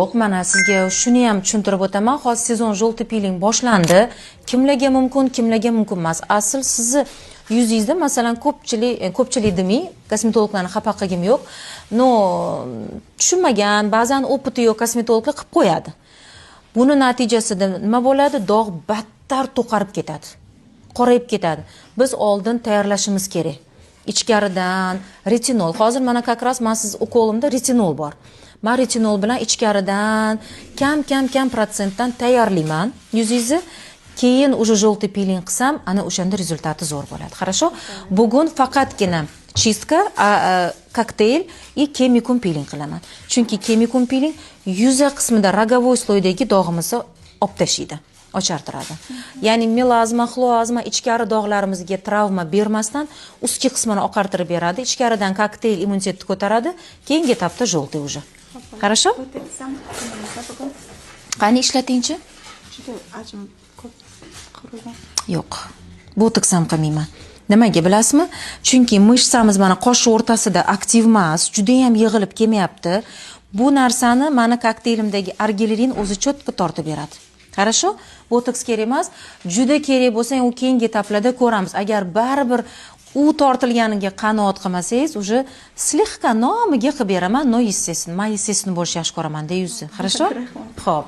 Yo'q, mana sizga shuni ham tushuntirib o'taman. Hozir sezon желтый piling boshlandi. Kimlarga mumkin, kimlarga mumkin emas. Asl sizni yuzingizda masalan ko'pchilik demay, kosmetologlarni xafa qilgim yo'q. No, tushunmagan, ba'zan opiti yo'q kosmetologlar qilib qo'yadi. Buni natijasida nima bo'ladi? Dog' battar to'qarib ketadi. Qorayib ketadi. Biz oldin tayyorlashimiz kerak. Ichkaridan retinol. Hozir mana как раз men siz ukolimda retinol bor. Men retinol bilan ichkaridan kam protsentdan tayyorlayman yuzingizni. Keyin уже желтый piling qilsam, ana o'shanda rezultati zo'r bo'ladi. Хорошо? Bugun faqatgina чистка, kokteyl и kemikum piling qilaman. Chunki kemikum piling yuza qismida rogovoy sloydagi dog'imizni olib tashlaydi, ochartiradi. Ya'ni melazma, xloazma ichkari dog'larimizga travma bermasdan ustki qismini oqartirib beradi. Ichkaridan kokteyl immunitetni ko'taradi. Keyingi etapda желтый уже. Хорошо? Qani ishlatingchi? Yo'q. Botoks ham qilmayman. Nimaga bilasizmi? Chunki mishsamiz mana qosh o'rtasida aktiv emas, juda ham yig'ilib kelmayapti. Bu narsani meni kokteylimdagi argillerin o'zi cho'tqa tortib beradi. Хорошо? Botoks kerak emas. Juda kerak bo'lsa, u keyingi etaplarda ko'ramiz. Agar baribir u tortilganiga qanoat qilmasangiz, уже слегка nomiga qilib beraman, no естественно. Men естественно bo'lish yaxshi ko'raman-da yuzi. Хорошо? Xo'p.